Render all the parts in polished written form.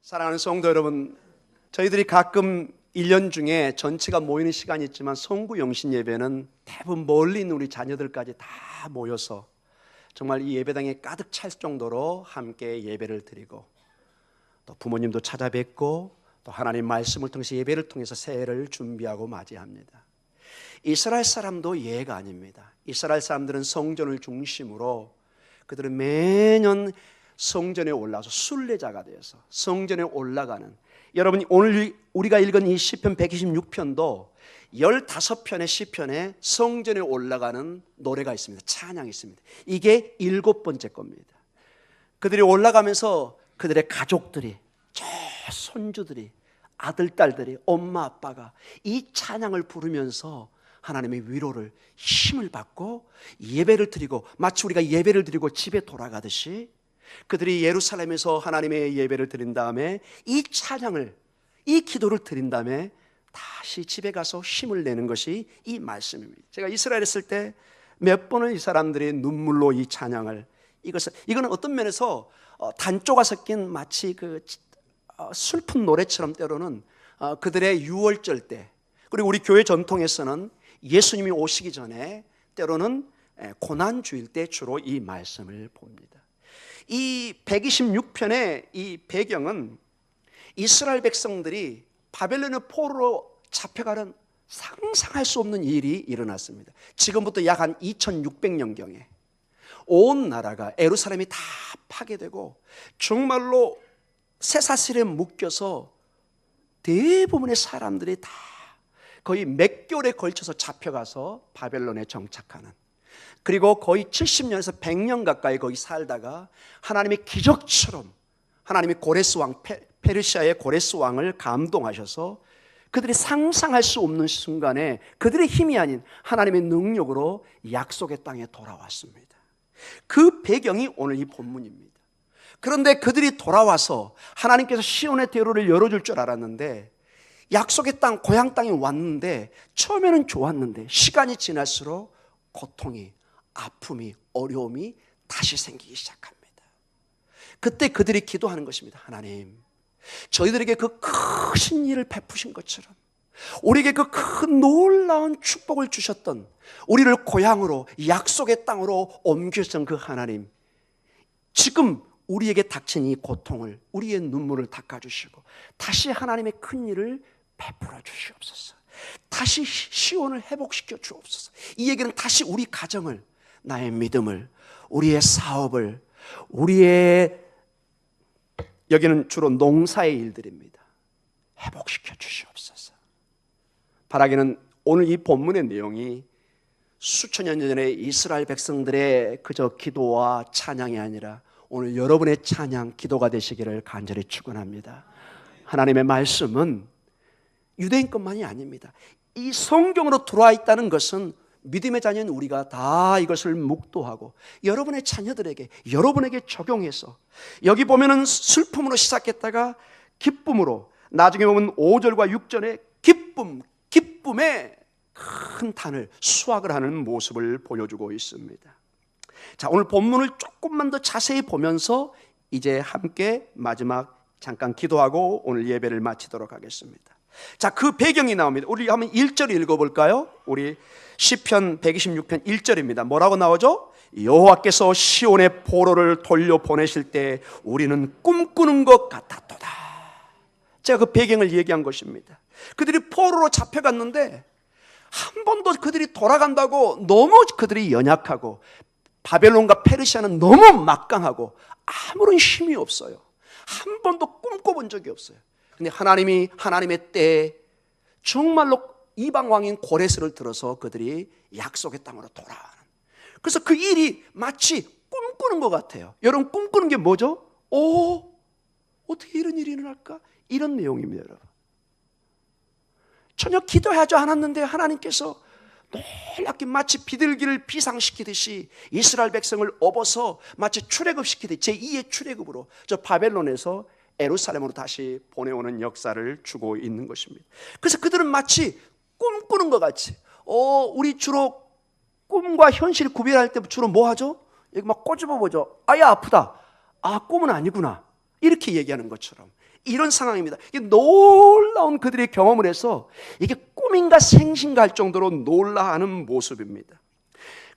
사랑하는 성도 여러분, 저희들이 가끔 1년 중에 전체가 모이는 시간이 있지만 성구 영신 예배는 대부분 멀리 있는 우리 자녀들까지 다 모여서 정말 이 예배당에 가득 찰 정도로 함께 예배를 드리고 또 부모님도 찾아뵙고 또 하나님 말씀을 통해서 예배를 통해서 새해를 준비하고 맞이합니다. 이스라엘 사람도 예가 아닙니다. 이스라엘 사람들은 성전을 중심으로 그들은 매년 성전에 올라가서 순례자가 되어서 성전에 올라가는, 여러분이 오늘 우리가 읽은 이 시편 126편도 15편의 시편에 성전에 올라가는 노래가 있습니다. 찬양이 있습니다. 이게 7번째 겁니다. 그들이 올라가면서 그들의 가족들이, 저 손주들이, 아들, 딸들이, 엄마, 아빠가 이 찬양을 부르면서 하나님의 위로를, 힘을 받고 예배를 드리고, 마치 우리가 예배를 드리고 집에 돌아가듯이 그들이 예루살렘에서 하나님의 예배를 드린 다음에 이 찬양을, 이 기도를 드린 다음에 다시 집에 가서 힘을 내는 것이 이 말씀입니다. 제가 이스라엘에 있을 때 몇 번을 이 사람들이 눈물로 이 찬양을, 이거는 어떤 면에서 단조가 섞인 마치 슬픈 노래처럼 때로는 그들의 유월절 때, 그리고 우리 교회 전통에서는 예수님이 오시기 전에 때로는 고난주일 때 주로 이 말씀을 봅니다. 이 126편의 이 배경은 이스라엘 백성들이 바벨론의 포로로 잡혀가는 상상할 수 없는 일이 일어났습니다. 지금부터 약 한 2600년경에 온 나라가, 예루살렘이 다 파괴되고 정말로 쇠사슬에 묶여서 대부분의 사람들이 다 거의 몇 개월에 걸쳐서 잡혀가서 바벨론에 정착하는, 그리고 거의 70년에서 100년 가까이 거기 살다가 하나님의 기적처럼 하나님이 고레스 왕, 페르시아의 고레스 왕을 감동하셔서 그들이 상상할 수 없는 순간에 그들의 힘이 아닌 하나님의 능력으로 약속의 땅에 돌아왔습니다. 그 배경이 오늘 이 본문입니다. 그런데 그들이 돌아와서 하나님께서 시온의 대로를 열어줄 줄 알았는데, 약속의 땅, 고향 땅에 왔는데 처음에는 좋았는데 시간이 지날수록 고통이, 아픔이, 어려움이 다시 생기기 시작합니다. 그때 그들이 기도하는 것입니다. 하나님, 저희들에게 그 크신 일을 베푸신 것처럼 우리에게 그 큰 놀라운 축복을 주셨던, 우리를 고향으로, 약속의 땅으로 옮기셨던 그 하나님, 지금 우리에게 닥친 이 고통을, 우리의 눈물을 닦아주시고 다시 하나님의 큰 일을 베풀어 주시옵소서. 다시 시온을 회복시켜 주옵소서. 이 얘기는 다시 우리 가정을, 나의 믿음을, 우리의 사업을, 우리의, 여기는 주로 농사의 일들입니다, 회복시켜 주시옵소서. 바라기는 오늘 이 본문의 내용이 수천 년 전에 이스라엘 백성들의 그저 기도와 찬양이 아니라 오늘 여러분의 찬양, 기도가 되시기를 간절히 축원합니다. 하나님의 말씀은 유대인 것만이 아닙니다. 이 성경으로 들어와 있다는 것은 믿음의 자녀인 우리가 다 이것을 묵도하고 여러분의 자녀들에게, 여러분에게 적용해서, 여기 보면은 슬픔으로 시작했다가 기쁨으로, 나중에 보면 5절과 6절에 기쁨의 큰 단을, 수확을 하는 모습을 보여주고 있습니다. 자, 오늘 본문을 조금만 더 자세히 보면서 이제 함께 마지막 잠깐 기도하고 오늘 예배를 마치도록 하겠습니다. 자, 그 배경이 나옵니다. 우리 한번 1절 읽어볼까요? 우리 시편 126편 1절입니다. 뭐라고 나오죠? 여호와께서 시온의 포로를 돌려보내실 때 우리는 꿈꾸는 것 같았도다. 제가 그 배경을 얘기한 것입니다. 그들이 포로로 잡혀갔는데 한 번도 그들이 돌아간다고, 너무 그들이 연약하고 바벨론과 페르시아는 너무 막강하고 아무런 힘이 없어요. 한 번도 꿈꿔본 적이 없어요. 근데 하나님이 하나님의 때에 정말로 이방 왕인 고레스를 들어서 그들이 약속의 땅으로 돌아가는, 그래서 그 일이 마치 꿈꾸는 것 같아요. 여러분, 꿈꾸는 게 뭐죠? 어떻게 이런 일이 일어날까? 이런 내용입니다. 여러분, 전혀 기도하지 않았는데 하나님께서 놀랍게 마치 비둘기를 비상시키듯이 이스라엘 백성을 업어서 마치 출애굽시키듯이 제2의 출애굽으로 저 바벨론에서 예루살렘으로 다시 보내오는 역사를 주고 있는 것입니다. 그래서 그들은 마치 꿈꾸는 것 같이, 우리 주로 꿈과 현실을 구별할 때 주로 뭐 하죠? 여기 막 꼬집어 보죠. 아야, 아프다. 아, 꿈은 아니구나. 이렇게 얘기하는 것처럼 이런 상황입니다. 이게 놀라운 그들의 경험을 해서 이게 꿈인가 생신가 할 정도로 놀라하는 모습입니다.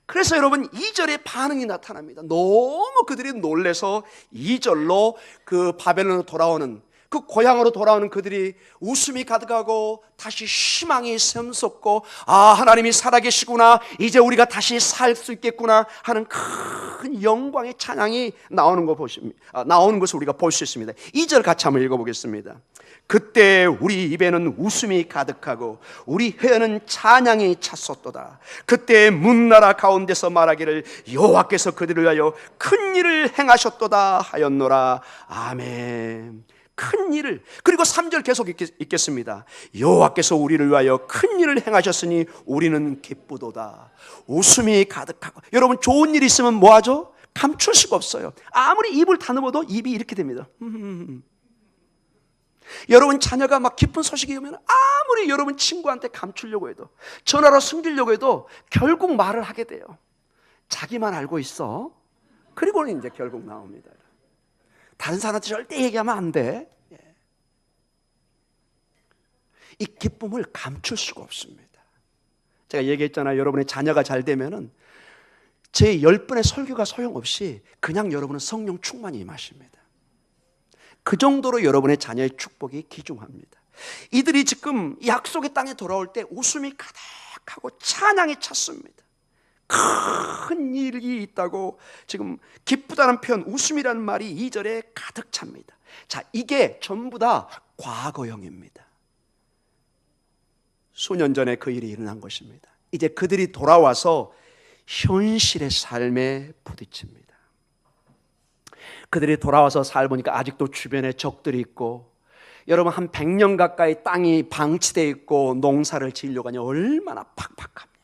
그래서 여러분 2절에 반응이 나타납니다. 너무 그들이 놀래서 2절로 그 바벨론으로 돌아오는 그 고향으로 돌아오는 그들이 웃음이 가득하고 다시 희망이 샘솟고 하나님이 살아계시구나, 이제 우리가 다시 살 수 있겠구나 하는 큰 영광의 찬양이 나오는 것을 우리가 볼 수 있습니다. 2절 같이 한번 읽어보겠습니다. 그때 우리 입에는 웃음이 가득하고 우리 혀에는 찬양이 찼었도다. 그때 문나라 가운데서 말하기를 여호와께서 그들을 위하여 큰 일을 행하셨도다 하였노라. 아멘. 큰 일을. 그리고 3절 계속 읽겠습니다. 여호와께서 우리를 위하여 큰 일을 행하셨으니 우리는 기쁘도다. 웃음이 가득하고. 여러분 좋은 일이 있으면 뭐하죠? 감출 수가 없어요. 아무리 입을 다듬어도 입이 이렇게 됩니다. 여러분 자녀가 막 기쁜 소식이 오면 아무리 여러분 친구한테 감추려고 해도, 전화로 숨기려고 해도 결국 말을 하게 돼요. 자기만 알고 있어. 그리고는 이제 결국 나옵니다. 다른 사람한테 절대 얘기하면 안 돼. 이 기쁨을 감출 수가 없습니다. 제가 얘기했잖아요. 여러분의 자녀가 잘 되면은 제 10번의 설교가 소용없이 그냥 여러분은 성령 충만이 임하십니다. 그 정도로 여러분의 자녀의 축복이 귀중합니다. 이들이 지금 약속의 땅에 돌아올 때 웃음이 가득하고 찬양이 찼습니다. 큰 일이 있다고 지금 기쁘다는 표현, 웃음이라는 말이 2절에 가득 찹니다. 자, 이게 전부 다 과거형입니다. 수년 전에 그 일이 일어난 것입니다. 이제 그들이 돌아와서 현실의 삶에 부딪힙니다. 그들이 돌아와서 살보니까 아직도 주변에 적들이 있고, 여러분 한 100년 가까이 땅이 방치되어 있고 농사를 지으려고 하니 얼마나 팍팍합니까?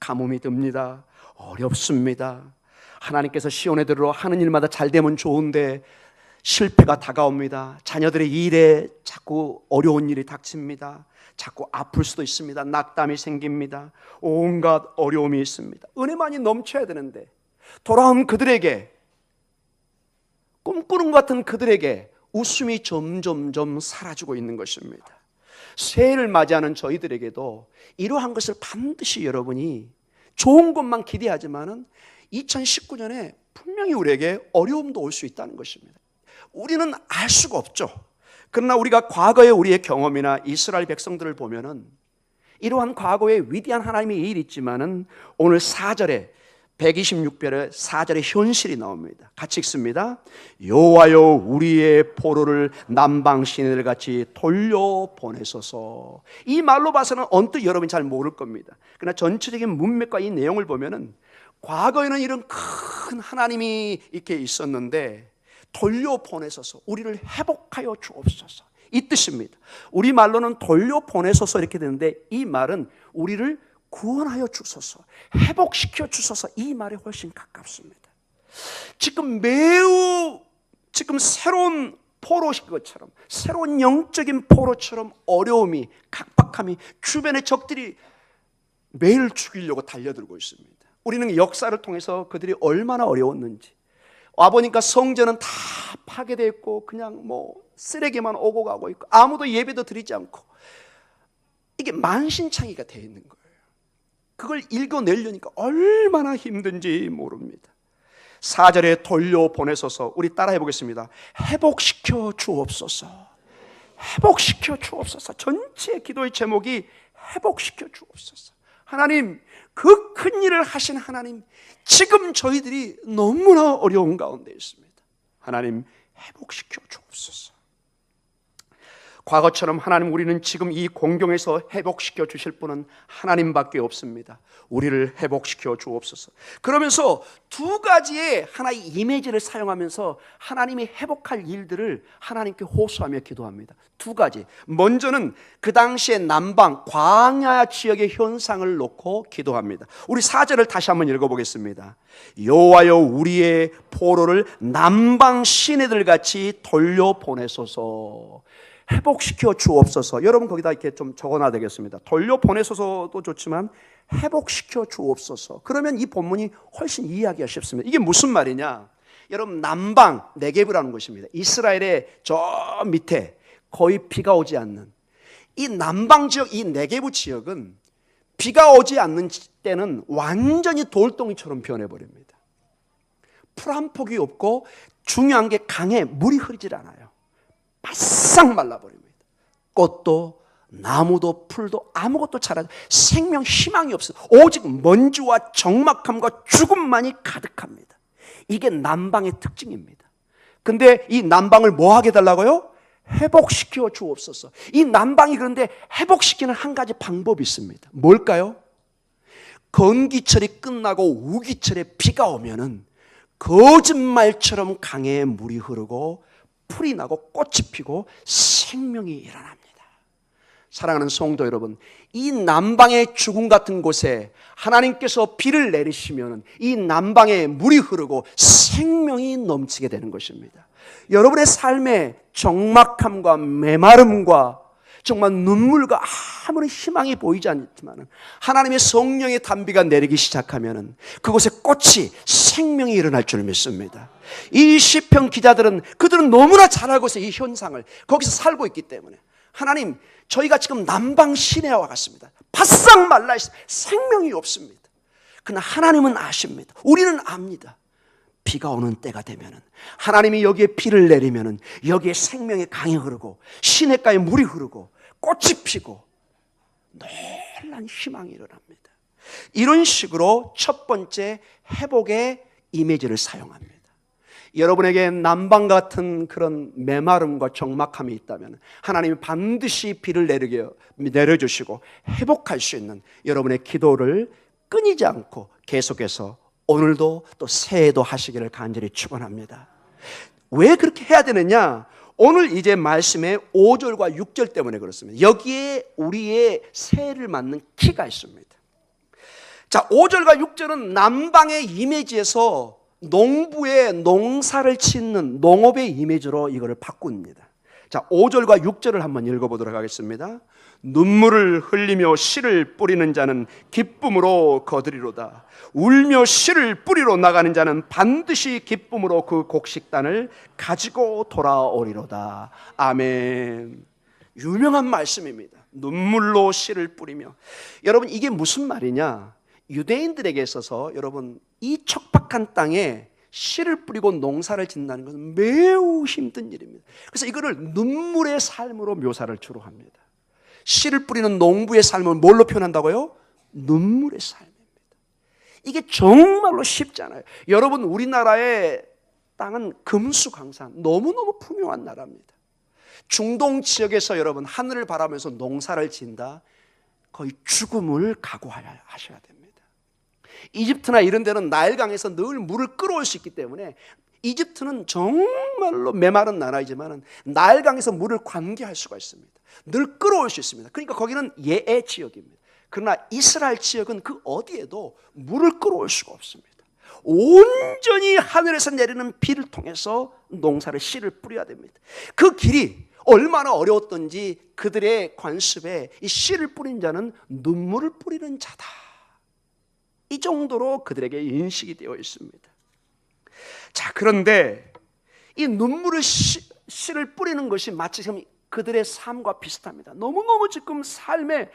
가뭄이 듭니다. 어렵습니다. 하나님께서 시온에 들어 하는 일마다 잘 되면 좋은데 실패가 다가옵니다. 자녀들의 일에 자꾸 어려운 일이 닥칩니다. 자꾸 아플 수도 있습니다. 낙담이 생깁니다. 온갖 어려움이 있습니다. 은혜만이 넘쳐야 되는데 돌아온 그들에게, 꿈꾸는 것 같은 그들에게 웃음이 점점점 사라지고 있는 것입니다. 새해를 맞이하는 저희들에게도 이러한 것을 반드시 여러분이, 좋은 것만 기대하지만은 2019년에 분명히 우리에게 어려움도 올 수 있다는 것입니다. 우리는 알 수가 없죠. 그러나 우리가 과거의 우리의 경험이나 이스라엘 백성들을 보면은 이러한 과거의 위대한 하나님의 일이 있지만은 오늘 4절에 126편의 4절의 현실이 나옵니다. 같이 읽습니다. 여호와여 우리의 포로를 남방 시내들 같이 돌려보내소서. 이 말로 봐서는 언뜻 여러분이 잘 모를 겁니다. 그러나 전체적인 문맥과 이 내용을 보면은 과거에는 이런 큰 하나님이 이렇게 있었는데 돌려보내소서, 우리를 회복하여 주옵소서, 이 뜻입니다. 우리 말로는 돌려보내소서 이렇게 되는데 이 말은 우리를 구원하여 주소서, 회복시켜 주소서, 이 말에 훨씬 가깝습니다. 지금 새로운 포로인 것처럼, 새로운 영적인 포로처럼 어려움이, 각박함이, 주변의 적들이 매일 죽이려고 달려들고 있습니다. 우리는 역사를 통해서 그들이 얼마나 어려웠는지, 와보니까 성전은 다 파괴되어 있고 그냥 쓰레기만 오고 가고 있고 아무도 예배도 드리지 않고, 이게 만신창이가 되어 있는 거예요. 그걸 읽어내려니까 얼마나 힘든지 모릅니다. 4절에 돌려보내소서, 우리 따라해 보겠습니다. 회복시켜 주옵소서. 회복시켜 주옵소서. 전체 기도의 제목이 회복시켜 주옵소서. 하나님, 그 큰 일을 하신 하나님, 지금 저희들이 너무나 어려운 가운데 있습니다. 하나님, 회복시켜 주옵소서. 과거처럼 하나님, 우리는 지금 이 공경에서 회복시켜 주실 분은 하나님밖에 없습니다. 우리를 회복시켜 주옵소서. 그러면서 두 가지의 하나의 이미지를 사용하면서 하나님이 회복할 일들을 하나님께 호소하며 기도합니다. 두 가지. 먼저는 그 당시의 남방 광야 지역의 현상을 놓고 기도합니다. 우리 4절을 다시 한번 읽어보겠습니다. 여호와여 우리의 포로를 남방 시내들 같이 돌려보내소서. 회복시켜 주옵소서. 여러분 거기다 이렇게 좀 적어놔야 되겠습니다. 돌려보내소서도 좋지만 회복시켜 주옵소서. 그러면 이 본문이 훨씬 이해하기가 쉽습니다. 이게 무슨 말이냐? 여러분 남방 네게브라는 곳입니다. 이스라엘의 저 밑에 거의 비가 오지 않는 이 남방 지역, 이 네게브 지역은 비가 오지 않는 때는 완전히 돌덩이처럼 변해버립니다. 풀 한 폭이 없고 중요한 게 강에 물이 흐르질 않아요. 바싹 말라버립니다. 꽃도 나무도 풀도 아무것도 자라지 생명 희망이 없어요. 오직 먼지와 적막함과 죽음만이 가득합니다. 이게 남방의 특징입니다. 근데 이 남방을 뭐 하게 해달라고요? 회복시켜 주옵소서. 이 남방이 그런데 회복시키는 한 가지 방법이 있습니다. 뭘까요? 건기철이 끝나고 우기철에 비가 오면은 거짓말처럼 강에 물이 흐르고 풀이 나고 꽃이 피고 생명이 일어납니다. 사랑하는 성도 여러분, 이 남방의 죽음 같은 곳에 하나님께서 비를 내리시면 이 남방에 물이 흐르고 생명이 넘치게 되는 것입니다. 여러분의 삶에 적막함과 메마름과 정말 눈물과 아무런 희망이 보이지 않지만 하나님의 성령의 단비가 내리기 시작하면 그곳에 꽃이 생명이 일어날 줄 믿습니다. 이 시편 기자들은 그들은 너무나 잘 알고 있어요. 이 현상을 거기서 살고 있기 때문에 하나님, 저희가 지금 남방 시내와 같습니다. 바싹 말라 있습니다. 생명이 없습니다. 그러나 하나님은 아십니다. 우리는 압니다. 비가 오는 때가 되면은 하나님이 여기에 비를 내리면은 여기에 생명의 강이 흐르고 시냇가에 물이 흐르고 꽃이 피고 놀란 희망이 일어납니다. 이런 식으로 첫 번째 회복의 이미지를 사용합니다. 여러분에게 남방 같은 그런 메마름과 적막함이 있다면 하나님이 반드시 비를 내려주시고 회복할 수 있는 여러분의 기도를 끊이지 않고 계속해서 오늘도 또 새해도 하시기를 간절히 축원합니다. 왜 그렇게 해야 되느냐? 오늘 이제 말씀의 5절과 6절 때문에 그렇습니다. 여기에 우리의 새해를 맞는 키가 있습니다. 자, 5절과 6절은 남방의 이미지에서 농부의 농사를 짓는 농업의 이미지로 이거를 바꿉니다. 자, 5절과 6절을 한번 읽어보도록 하겠습니다. 눈물을 흘리며 씨를 뿌리는 자는 기쁨으로 거두리로다. 울며 씨를 뿌리러 나가는 자는 반드시 기쁨으로 그 곡식단을 가지고 돌아오리로다. 아멘. 유명한 말씀입니다. 눈물로 씨를 뿌리며. 여러분, 이게 무슨 말이냐? 유대인들에게 있어서 여러분, 이 척박한 땅에 씨를 뿌리고 농사를 짓는다는 것은 매우 힘든 일입니다. 그래서 이거를 눈물의 삶으로 묘사를 주로 합니다. 씨를 뿌리는 농부의 삶을 뭘로 표현한다고요? 눈물의 삶입니다. 이게 정말로 쉽지 않아요. 여러분, 우리나라의 땅은 금수강산, 너무너무 풍요한 나라입니다. 중동 지역에서 여러분 하늘을 바라면서 농사를 짓는다, 거의 죽음을 각오하셔야 됩니다. 이집트나 이런 데는 나일강에서 늘 물을 끌어올 수 있기 때문에 이집트는 정말로 메마른 나라이지만 나일강에서 물을 관계할 수가 있습니다. 늘 끌어올 수 있습니다. 그러니까 거기는 예의 지역입니다. 그러나 이스라엘 지역은 그 어디에도 물을 끌어올 수가 없습니다. 온전히 하늘에서 내리는 비를 통해서 농사를 씨를 뿌려야 됩니다. 그 길이 얼마나 어려웠던지 그들의 관습에 이 씨를 뿌린 자는 눈물을 뿌리는 자다, 이 정도로 그들에게 인식이 되어 있습니다. 자, 그런데 이 눈물을 씨를 뿌리는 것이 마치 그들의 삶과 비슷합니다. 너무너무 지금 삶에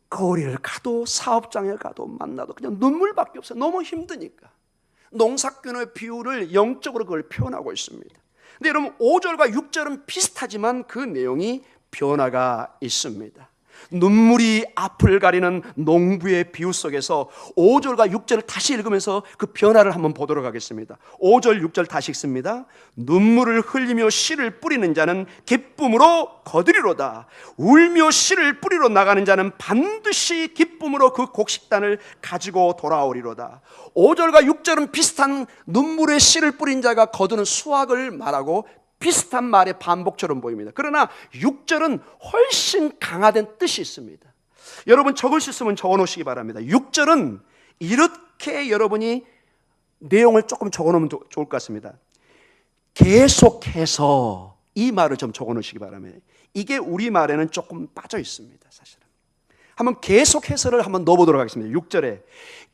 거리를 가도 사업장에 가도 만나도 그냥 눈물밖에 없어요. 너무 힘드니까. 농사꾼의 비유를 영적으로 그걸 표현하고 있습니다. 근데 여러분, 5절과 6절은 비슷하지만 그 내용이 변화가 있습니다. 눈물이 앞을 가리는 농부의 비유 속에서 5절과 6절을 다시 읽으면서 그 변화를 한번 보도록 하겠습니다. 5절 6절 다시 읽습니다. 눈물을 흘리며 씨를 뿌리는 자는 기쁨으로 거두리로다. 울며 씨를 뿌리러 나가는 자는 반드시 기쁨으로 그 곡식단을 가지고 돌아오리로다. 5절과 6절은 비슷한 눈물의 씨를 뿌린 자가 거두는 수확을 말하고 비슷한 말의 반복처럼 보입니다. 그러나 6절은 훨씬 강화된 뜻이 있습니다. 여러분, 적을 수 있으면 적어놓으시기 바랍니다. 6절은 이렇게 여러분이 내용을 조금 적어놓으면 좋을 것 같습니다. 계속해서, 이 말을 좀 적어놓으시기 바랍니다. 이게 우리말에는 조금 빠져 있습니다. 사실은 한번 계속 해설을 한번 넣어보도록 하겠습니다. 6절에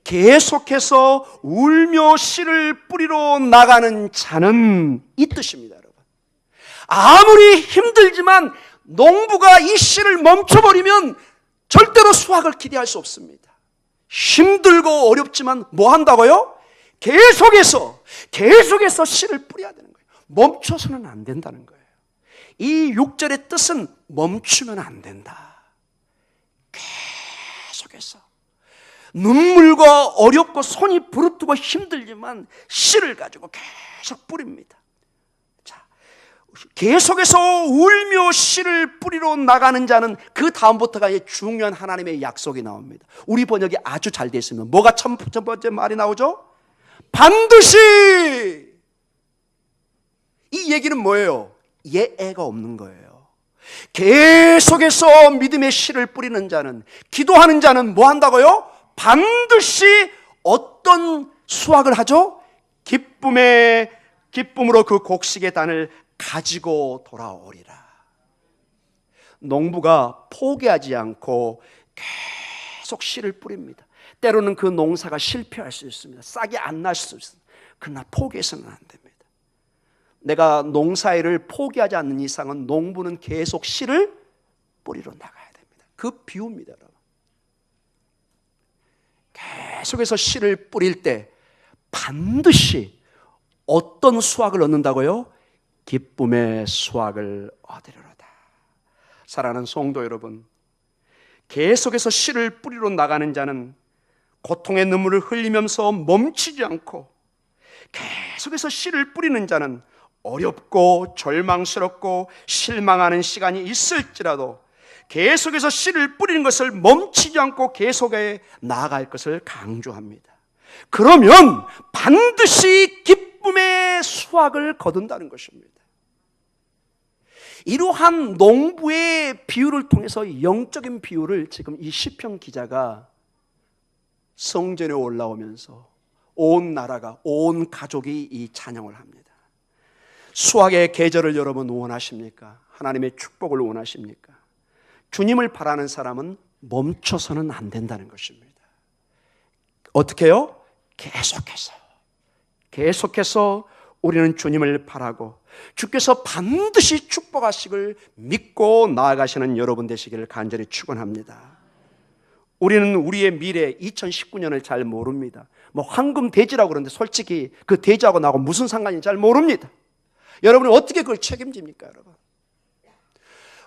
계속해서 울며 씨를 뿌리러 나가는 자는 이 뜻입니다, 여러분. 아무리 힘들지만 농부가 이 씨를 멈춰버리면 절대로 수확을 기대할 수 없습니다. 힘들고 어렵지만 뭐 한다고요? 계속해서 씨를 뿌려야 되는 거예요. 멈춰서는 안 된다는 거예요. 이 6절의 뜻은 멈추면 안 된다. 계속해서 눈물과 어렵고 손이 부르뜨고 힘들지만 씨를 가지고 계속 뿌립니다. 자, 계속해서 울며 씨를 뿌리러 나가는 자는 그 다음부터가 중요한 하나님의 약속이 나옵니다. 우리 번역이 아주 잘 되어 있으면 뭐가 첫 번째 말이 나오죠? 반드시. 이 얘기는 뭐예요? 예외가 없는 거예요. 계속해서 믿음의 씨를 뿌리는 자는, 기도하는 자는 뭐 한다고요? 반드시 어떤 수확을 하죠? 기쁨으로 그 곡식의 단을 가지고 돌아오리라. 농부가 포기하지 않고 계속 씨를 뿌립니다. 때로는 그 농사가 실패할 수 있습니다. 싹이 안 날 수 있습니다. 그러나 포기해서는 안 됩니다. 내가 농사일을 포기하지 않는 이상은 농부는 계속 씨를 뿌리러 나가야 됩니다. 그 비유입니다, 여러분. 계속해서 씨를 뿌릴 때 반드시 어떤 수확을 얻는다고요? 기쁨의 수확을 얻으리로다. 사랑하는 성도 여러분, 계속해서 씨를 뿌리러 나가는 자는 고통의 눈물을 흘리면서 멈추지 않고, 계속해서 씨를 뿌리는 자는 어렵고 절망스럽고 실망하는 시간이 있을지라도 계속해서 씨를 뿌리는 것을 멈추지 않고 계속해 나아갈 것을 강조합니다. 그러면 반드시 기쁨의 수확을 거둔다는 것입니다. 이러한 농부의 비유를 통해서 영적인 비유를 지금 이 시편 기자가 성전에 올라오면서 온 나라가, 온 가족이 이 찬양을 합니다. 수확의 계절을 여러분 원하십니까? 하나님의 축복을 원하십니까? 주님을 바라는 사람은 멈춰서는 안 된다는 것입니다. 어떻게 해요? 계속해서 우리는 주님을 바라고 주께서 반드시 축복하시길 믿고 나아가시는 여러분 되시기를 간절히 축원합니다. 우리는 우리의 미래 2019년을 잘 모릅니다. 뭐 황금 돼지라고 그러는데 솔직히 그 돼지하고 나하고 무슨 상관인지 잘 모릅니다. 여러분이 어떻게 그걸 책임집니까, 여러분?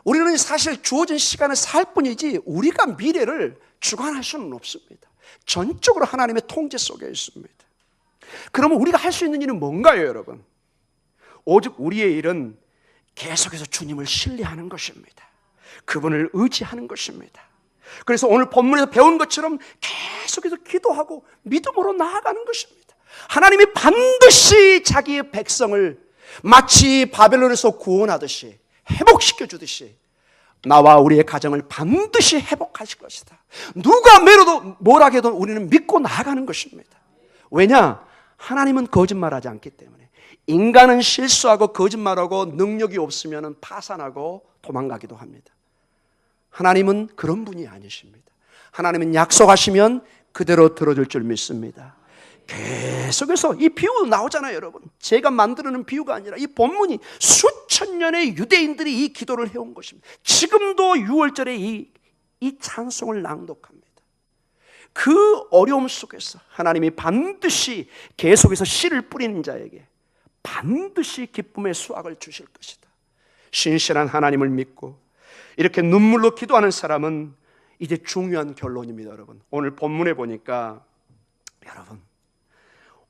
우리는 사실 주어진 시간을 살 뿐이지 우리가 미래를 주관할 수는 없습니다. 전적으로 하나님의 통제 속에 있습니다. 그러면 우리가 할 수 있는 일은 뭔가요, 여러분? 오직 우리의 일은 계속해서 주님을 신뢰하는 것입니다. 그분을 의지하는 것입니다. 그래서 오늘 본문에서 배운 것처럼 계속해서 기도하고 믿음으로 나아가는 것입니다. 하나님이 반드시 자기의 백성을 마치 바벨론에서 구원하듯이 회복시켜 주듯이 나와 우리의 가정을 반드시 회복하실 것이다. 누가 매로도 뭐라 해도 우리는 믿고 나아가는 것입니다. 왜냐? 하나님은 거짓말하지 않기 때문에. 인간은 실수하고 거짓말하고 능력이 없으면 파산하고 도망가기도 합니다. 하나님은 그런 분이 아니십니다. 하나님은 약속하시면 그대로 들어줄 줄 믿습니다. 계속해서 이 비유도 나오잖아요, 여러분. 제가 만들어낸 비유가 아니라 이 본문이 수천 년의 유대인들이 이 기도를 해온 것입니다. 지금도 6월절에 이 찬송을 낭독합니다. 그 어려움 속에서 하나님이 반드시 계속해서 씨를 뿌리는 자에게 반드시 기쁨의 수확을 주실 것이다. 신실한 하나님을 믿고 이렇게 눈물로 기도하는 사람은 이제 중요한 결론입니다, 여러분. 오늘 본문에 보니까 여러분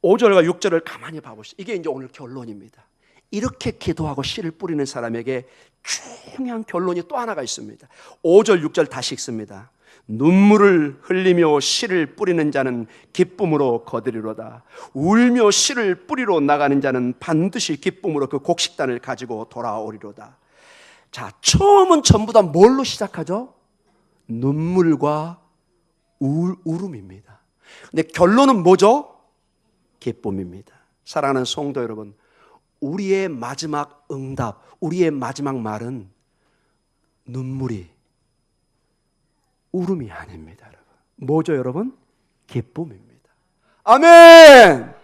5절과 6절을 가만히 봐보시죠. 이게 이제 오늘 결론입니다. 이렇게 기도하고 씨를 뿌리는 사람에게 중요한 결론이 또 하나가 있습니다. 5절, 6절 다시 읽습니다. 눈물을 흘리며 씨를 뿌리는 자는 기쁨으로 거두리로다. 울며 씨를 뿌리러 나가는 자는 반드시 기쁨으로 그 곡식단을 가지고 돌아오리로다. 자, 처음은 전부 다 뭘로 시작하죠? 눈물과 울음입니다. 근데 결론은 뭐죠? 기쁨입니다. 사랑하는 성도 여러분, 우리의 마지막 응답, 우리의 마지막 말은 눈물이, 울음이 아닙니다, 여러분. 뭐죠, 여러분? 기쁨입니다. 아멘. 아멘.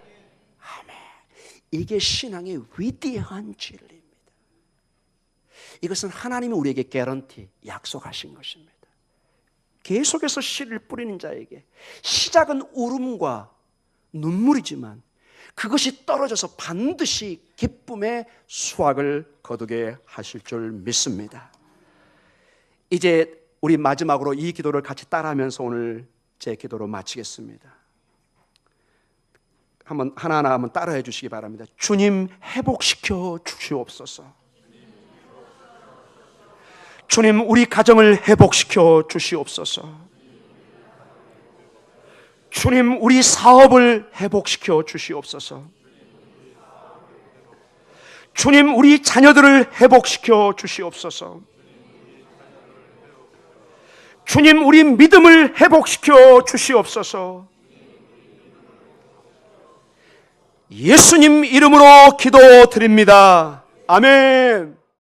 이게 신앙의 위대한 진리입니다. 이것은 하나님이 우리에게 개런티, 약속하신 것입니다. 계속해서 씨를 뿌리는 자에게 시작은 울음과 눈물이지만 그것이 떨어져서 반드시 기쁨의 수확을 거두게 하실 줄 믿습니다. 이제 우리 마지막으로 이 기도를 같이 따라하면서 오늘 제 기도로 마치겠습니다. 한번 하나하나 한번 따라해 주시기 바랍니다. 주님, 회복시켜 주시옵소서. 주님, 우리 가정을 회복시켜 주시옵소서. 주님, 우리 사업을 회복시켜 주시옵소서. 주님, 우리 자녀들을 회복시켜 주시옵소서. 주님, 우리 믿음을 회복시켜 주시옵소서. 예수님 이름으로 기도드립니다. 아멘.